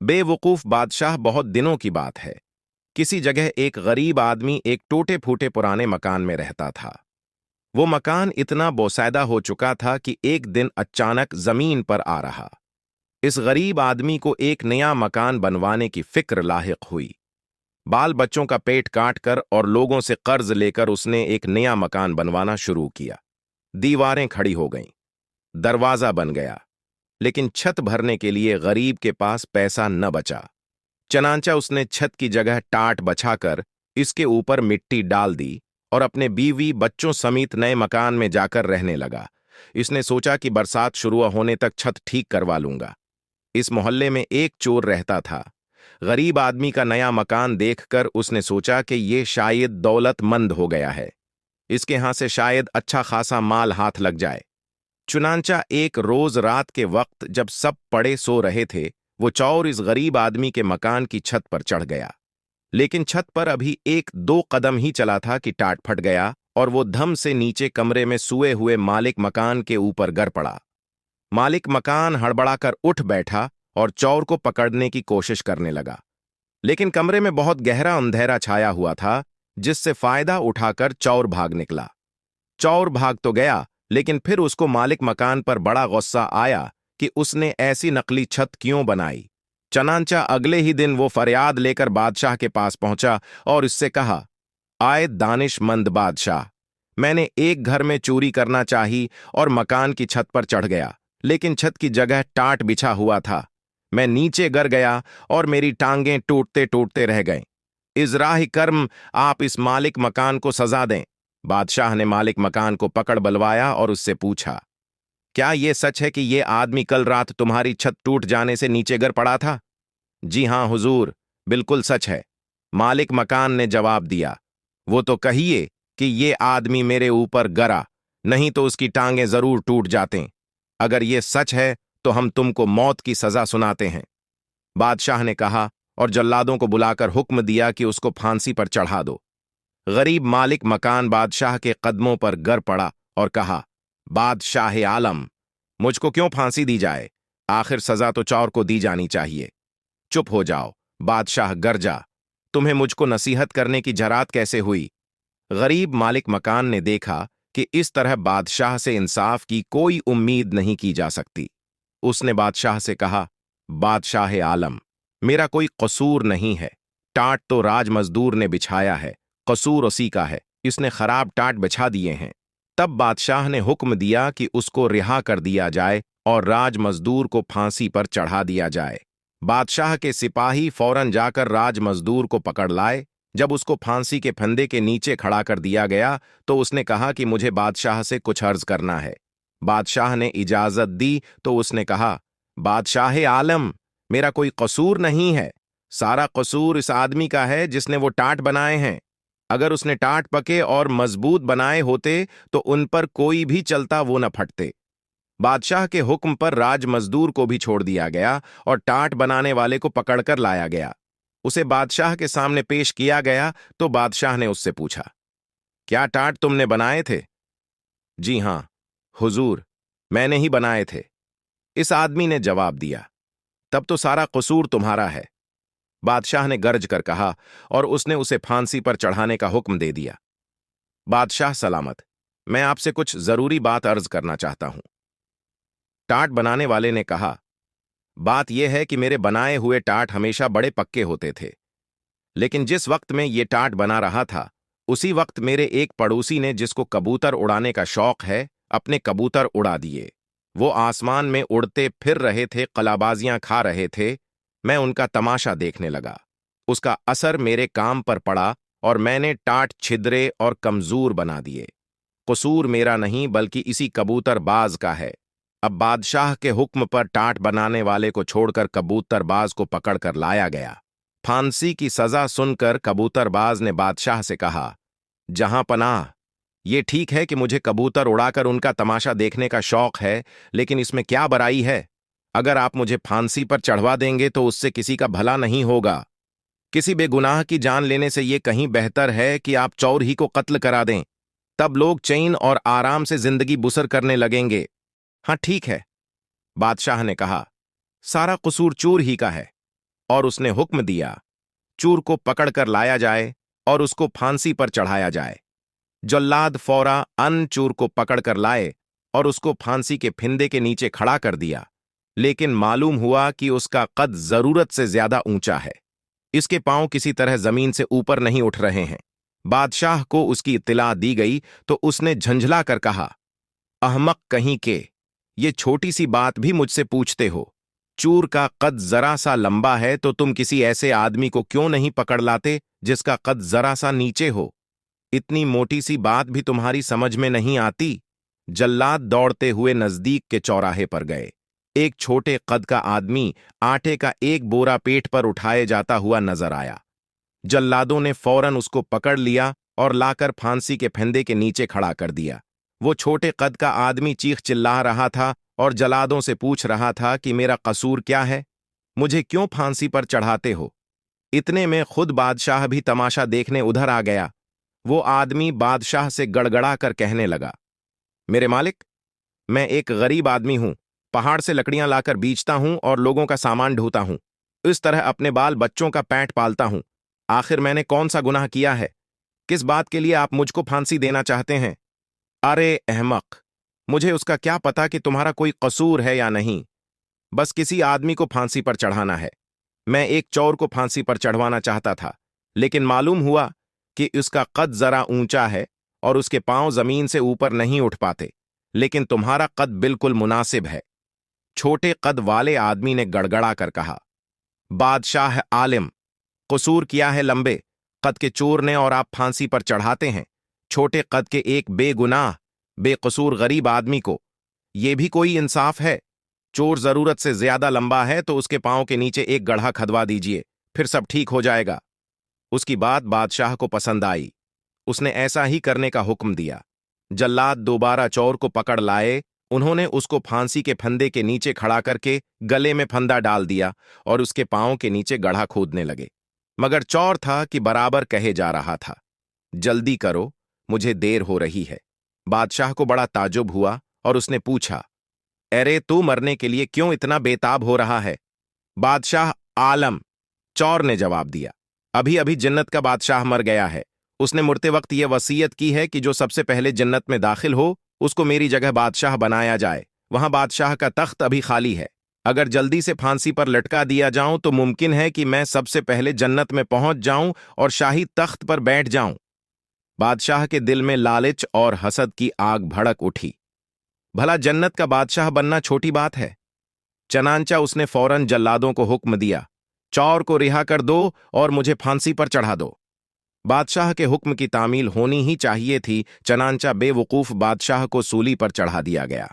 बेवकूफ बादशाह। बहुत दिनों की बात है। किसी जगह एक गरीब आदमी एक टूटे फूटे पुराने मकान में रहता था। वो मकान इतना बोसैदा हो चुका था कि एक दिन अचानक जमीन पर आ रहा। इस गरीब आदमी को एक नया मकान बनवाने की फिक्र लाहिक हुई। बाल बच्चों का पेट काट कर और लोगों से कर्ज लेकर उसने एक नया मकान बनवाना शुरू किया। दीवारें खड़ी हो गईं, दरवाजा बन गया, लेकिन छत भरने के लिए गरीब के पास पैसा न बचा। चनांचा उसने छत की जगह टाट बछाकर इसके ऊपर मिट्टी डाल दी और अपने बीवी बच्चों समेत नए मकान में जाकर रहने लगा। इसने सोचा कि बरसात शुरू होने तक छत ठीक करवा लूंगा। इस मोहल्ले में एक चोर रहता था। गरीब आदमी का नया मकान देखकर उसने सोचा कि ये शायद दौलतमंद हो गया है, इसके यहां से शायद अच्छा खासा माल हाथ लग जाए। चुनांचा एक रोज रात के वक्त जब सब पड़े सो रहे थे, वो चौर इस गरीब आदमी के मकान की छत पर चढ़ गया। लेकिन छत पर अभी एक दो कदम ही चला था कि टाट फट गया और वो धम से नीचे कमरे में सोए हुए मालिक मकान के ऊपर गिर पड़ा। मालिक मकान हड़बड़ाकर उठ बैठा और चौर को पकड़ने की कोशिश करने लगा, लेकिन कमरे में बहुत गहरा अंधेरा छाया हुआ था, जिससे फायदा उठाकर चौर भाग निकला। चौर भाग तो गया, लेकिन फिर उसको मालिक मकान पर बड़ा गुस्सा आया कि उसने ऐसी नकली छत क्यों बनाई। चनांचा अगले ही दिन वो फरियाद लेकर बादशाह के पास पहुंचा और इससे कहा, आए दानिशमंद बादशाह, मैंने एक घर में चोरी करना चाही और मकान की छत पर चढ़ गया, लेकिन छत की जगह टाट बिछा हुआ था। मैं नीचे गिर गया और मेरी टांगें टूटते टूटते रह गईं। इजराही कर्म, आप इस मालिक मकान को सजा दें। बादशाह ने मालिक मकान को पकड़ बलवाया और उससे पूछा, क्या यह सच है कि यह आदमी कल रात तुम्हारी छत टूट जाने से नीचे गिर पड़ा था? जी हां हुजूर, बिल्कुल सच है, मालिक मकान ने जवाब दिया। वो तो कहिए कि ये आदमी मेरे ऊपर गिरा, नहीं तो उसकी टांगें जरूर टूट जातें। अगर ये सच है तो हम तुमको मौत की सजा सुनाते हैं। बादशाह ने कहा और जल्लादों को बुलाकर हुक्म दिया कि उसको फांसी पर चढ़ा दो। गरीब मालिक मकान बादशाह के कदमों पर गिर पड़ा और कहा, बादशाह आलम, मुझको क्यों फांसी दी जाए? आखिर सजा तो चौर को दी जानी चाहिए। चुप हो जाओ, बादशाह गरजा, तुम्हें मुझको नसीहत करने की जरात कैसे हुई? गरीब मालिक मकान ने देखा कि इस तरह बादशाह से इंसाफ की कोई उम्मीद नहीं की जा सकती। उसने बादशाह से कहा, बादशाह आलम, मेरा कोई कसूर नहीं है। टाट तो राज मजदूर ने बिछाया है, कसूर उसी का है, इसने खराब टाट बिछा दिए हैं। तब बादशाह ने हुक्म दिया कि उसको रिहा कर दिया जाए और राज मजदूर को फांसी पर चढ़ा दिया जाए। बादशाह के सिपाही फौरन जाकर राज मजदूर को पकड़ लाए। जब उसको फांसी के फंदे के नीचे खड़ा कर दिया गया तो उसने कहा कि मुझे बादशाह से कुछ अर्ज करना है। बादशाह ने इजाजत दी तो उसने कहा, बादशाह आलम, मेरा कोई कसूर नहीं है, सारा कसूर इस आदमी का है जिसने वो टाट बनाए हैं। अगर उसने टाट पके और मजबूत बनाए होते तो उन पर कोई भी चलता वो न फटते। बादशाह के हुक्म पर राज मजदूर को भी छोड़ दिया गया और टाट बनाने वाले को पकड़कर लाया गया। उसे बादशाह के सामने पेश किया गया तो बादशाह ने उससे पूछा, क्या टाट तुमने बनाए थे? जी हां हुजूर, मैंने ही बनाए थे, इस आदमी ने जवाब दिया। तब तो सारा कसूर तुम्हारा है, बादशाह ने गरज कर कहा और उसने उसे फांसी पर चढ़ाने का हुक्म दे दिया। बादशाह सलामत, मैं आपसे कुछ जरूरी बात अर्ज करना चाहता हूं। टाट बनाने वाले ने कहा, बात यह है कि मेरे बनाए हुए टाट हमेशा बड़े पक्के होते थे, लेकिन जिस वक्त में ये टाट बना रहा था उसी वक्त मेरे एक पड़ोसी ने, जिसको कबूतर उड़ाने का शौक है, अपने कबूतर उड़ा दिए। वो आसमान में उड़ते फिर रहे थे, कलाबाजियां खा रहे थे। मैं उनका तमाशा देखने लगा। उसका असर मेरे काम पर पड़ा और मैंने टाट छिद्रे और कमजोर बना दिए। कसूर मेरा नहीं बल्कि इसी कबूतरबाज का है। अब बादशाह के हुक्म पर टाट बनाने वाले को छोड़कर कबूतरबाज को पकड़कर लाया गया। फांसी की सजा सुनकर कबूतरबाज ने बादशाह से कहा, जहां पनाह, ये ठीक है कि मुझे कबूतर उड़ाकर उनका तमाशा देखने का शौक है, लेकिन इसमें क्या बुराई है? अगर आप मुझे फांसी पर चढ़वा देंगे तो उससे किसी का भला नहीं होगा। किसी बेगुनाह की जान लेने से ये कहीं बेहतर है कि आप चौर ही को कत्ल करा दें। तब लोग चैन और आराम से जिंदगी बसर करने लगेंगे। हाँ ठीक है, बादशाह ने कहा, सारा कसूर चोर ही का है। और उसने हुक्म दिया, चूर को पकड़कर लाया जाए और उसको फांसी पर चढ़ाया जाए। जल्लाद फौरा अन चूर को पकड़कर लाए और उसको फांसी के फिंदे के नीचे खड़ा कर दिया, लेकिन मालूम हुआ कि उसका कद जरूरत से ज्यादा ऊंचा है। इसके पांव किसी तरह जमीन से ऊपर नहीं उठ रहे हैं। बादशाह को उसकी इत्तिला दी गई तो उसने झंझला कर कहा, अहमक कहीं के, ये छोटी सी बात भी मुझसे पूछते हो। चूर का कद जरा सा लंबा है तो तुम किसी ऐसे आदमी को क्यों नहीं पकड़ लाते जिसका कद जरा सा नीचे हो? इतनी मोटी सी बात भी तुम्हारी समझ में नहीं आती? जल्लाद दौड़ते हुए नजदीक के चौराहे पर गए। एक छोटे कद का आदमी आटे का एक बोरा पेट पर उठाए जाता हुआ नजर आया। जल्लादों ने फौरन उसको पकड़ लिया और लाकर फांसी के फंदे के नीचे खड़ा कर दिया। वो छोटे कद का आदमी चीख चिल्ला रहा था और जल्लादों से पूछ रहा था कि मेरा कसूर क्या है, मुझे क्यों फांसी पर चढ़ाते हो? इतने में खुद बादशाह भी तमाशा देखने उधर आ गया। वो आदमी बादशाह से गड़गड़ा कर कहने लगा, मेरे मालिक, मैं एक गरीब आदमी हूं, पहाड़ से लकड़ियां लाकर बीचता हूं और लोगों का सामान ढोता हूं। इस तरह अपने बाल बच्चों का पैंट पालता हूं। आखिर मैंने कौन सा गुनाह किया है? किस बात के लिए आप मुझको फांसी देना चाहते हैं? अरे अहमक, मुझे उसका क्या पता कि तुम्हारा कोई कसूर है या नहीं। बस किसी आदमी को फांसी पर चढ़ाना है। मैं एक चोर को फांसी पर चढ़वाना चाहता था, लेकिन मालूम हुआ कि उसका कद जरा ऊंचा है और उसके पांव जमीन से ऊपर नहीं उठ पाते, लेकिन तुम्हारा कद बिल्कुल मुनासिब है। छोटे कद वाले आदमी ने गड़गड़ा कर कहा, बादशाह आलिम, कसूर किया है लंबे कद के चोर ने और आप फांसी पर चढ़ाते हैं छोटे कद के एक बेगुनाह बेकसूर गरीब आदमी को? यह भी कोई इंसाफ है? चोर जरूरत से ज्यादा लंबा है तो उसके पांव के नीचे एक गड्ढा खदवा दीजिए, फिर सब ठीक हो जाएगा। उसकी बात बादशाह को पसंद आई। उसने ऐसा ही करने का हुक्म दिया। जल्लाद दोबारा चोर को पकड़ लाए। उन्होंने उसको फांसी के फंदे के नीचे खड़ा करके गले में फंदा डाल दिया और उसके पांव के नीचे गड्ढा खोदने लगे। मगर चौर था कि बराबर कहे जा रहा था, जल्दी करो, मुझे देर हो रही है। बादशाह को बड़ा ताजुब हुआ और उसने पूछा, अरे तू मरने के लिए क्यों इतना बेताब हो रहा है? बादशाह आलम, चौर ने जवाब दिया, अभी अभी जन्नत का बादशाह मर गया है। उसने मरते वक्त यह वसीयत की है कि जो सबसे पहले जन्नत में दाखिल हो उसको मेरी जगह बादशाह बनाया जाए। वहां बादशाह का तख्त अभी खाली है। अगर जल्दी से फांसी पर लटका दिया जाऊं तो मुमकिन है कि मैं सबसे पहले जन्नत में पहुंच जाऊं और शाही तख्त पर बैठ जाऊं। बादशाह के दिल में लालच और हसद की आग भड़क उठी। भला जन्नत का बादशाह बनना छोटी बात है? चनांचा उसने फौरन जल्लादों को हुक्म दिया, चौर को रिहा कर दो और मुझे फांसी पर चढ़ा दो। बादशाह के हुक्म की तामील होनी ही चाहिए थी। चनांचा बेवकूफ बादशाह को सूली पर चढ़ा दिया गया।